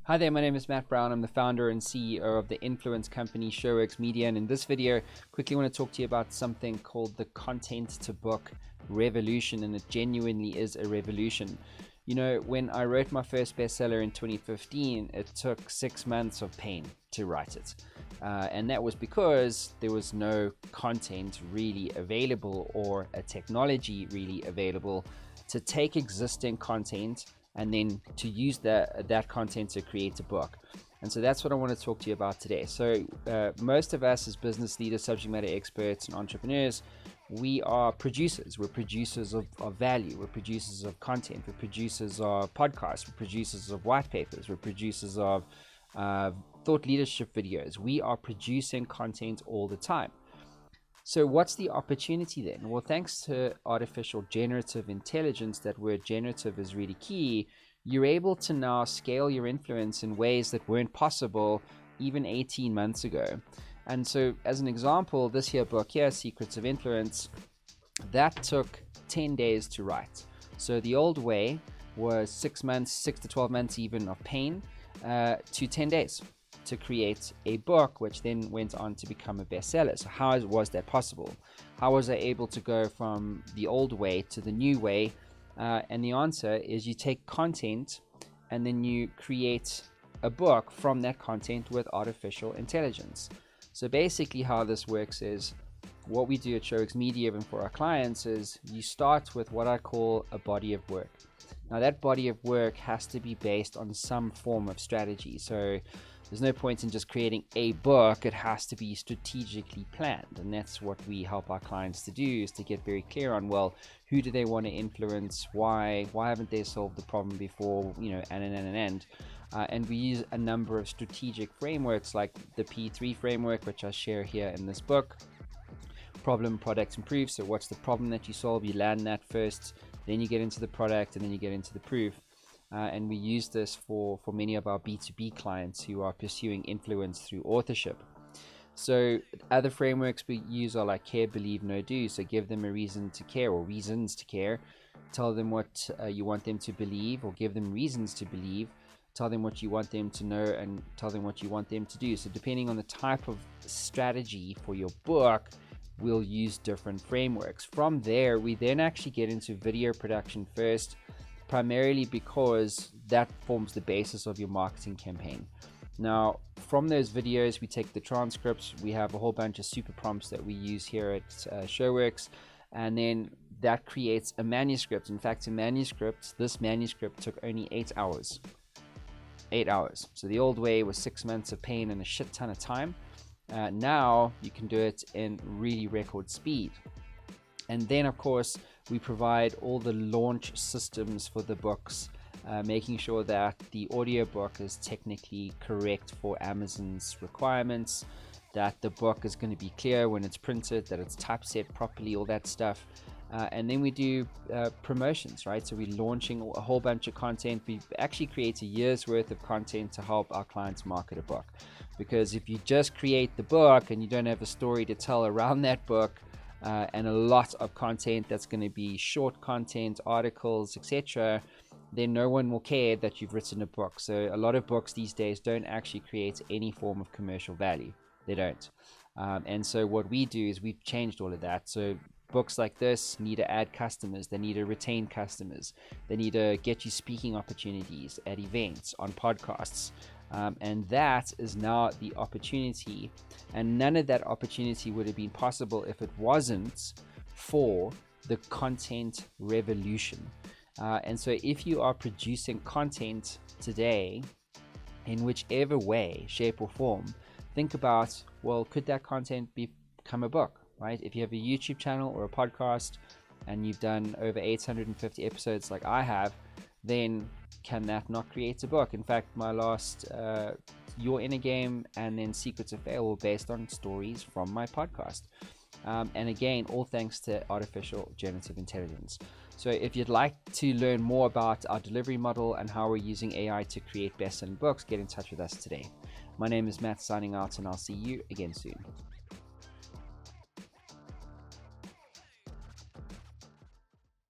Hi there, my name is Matt Brown. I'm the founder and CEO of the influence company ShowWorxMedia, and in this video, quickly want to talk to you about something called the content to book revolution, and it genuinely is a revolution. You know, when I wrote my first bestseller in 2015, it took 6 months of pain to write it. And that was because there was no content really available or a technology really available to take existing content and then to use that content to create a book. And so that's what I want to talk to you about today. So most of us as business leaders, subject matter experts, and entrepreneurs, we are producers. We're producers of value. We're producers of content. We're producers of podcasts. We're producers of white papers. We're producers of thought leadership videos. We are producing content all the time. So what's the opportunity then? Well, thanks to artificial generative intelligence, that word generative is really key, you're able to now scale your influence in ways that weren't possible even 18 months ago. And so as an example, this here book here, Secrets of Influence, that took 10 days to write. So the old way was 6 months, 6 to 12 months even of pain, to 10 days to create a book, which then went on to become a bestseller. So how was that possible? How was I able to go from the old way to the new way? And the answer is you take content and then you create a book from that content with artificial intelligence. So basically how this works is, what we do at ShowWorxMedia and for our clients is you start with what I call a body of work. Now that body of work has to be based on some form of strategy. So there's no point in just creating a book. It has to be strategically planned. And that's what we help our clients to do, is to get very clear on, well, who do they want to influence? Why haven't they solved the problem before? You know, and we use a number of strategic frameworks like the P3 framework, which I share here in this book. Problem, product, and proof. So what's the problem that you solve? You land that first, then you get into the product, and then you get into the proof. And we use this for many of our B2B clients who are pursuing influence through authorship. So other frameworks we use are like care, believe, no do. So give them a reason to care, or reasons to care. Tell them what you want them to believe, or give them reasons to believe. Tell them what you want them to know, and tell them what you want them to do. So depending on the type of strategy for your book, we'll use different frameworks. From there, we then actually get into video production first, primarily because that forms the basis of your marketing campaign. Now, from those videos, we take the transcripts. We have a whole bunch of super prompts that we use here at ShowWorx, and then that creates a manuscript. In fact, this manuscript took only 8 hours. 8 hours. So the old way was 6 months of pain and a shit ton of time. Now you can do it in really record speed. And then of course we provide all the launch systems for the books, making sure that the audiobook is technically correct for Amazon's requirements, that the book is going to be clear when it's printed, that it's typeset properly, all that stuff. And then we do promotions, right? So we're launching a whole bunch of content. We actually create a year's worth of content to help our clients market a book. Because if you just create the book and you don't have a story to tell around that book, and a lot of content that's going to be short content, articles, etc., then no one will care that you've written a book. So a lot of books these days don't actually create any form of commercial value. They don't. And so what we do is we've changed all of that. So books like this need to add customers. They need to retain customers. They need to get you speaking opportunities at events, on podcasts. And that is now the opportunity. And none of that opportunity would have been possible if it wasn't for the content revolution. And so if you are producing content today, in whichever way, shape, or form, think about, well, could that content become a book, right? If you have a YouTube channel or a podcast and you've done over 850 episodes like I have, then can that not create a book? In fact, my last Your Inner Game and then Secrets of Fail were based on stories from my podcast. And again, all thanks to artificial generative intelligence. So if you'd like to learn more about our delivery model and how we're using AI to create best-selling books, get in touch with us today. My name is Matt, signing out, and I'll see you again soon.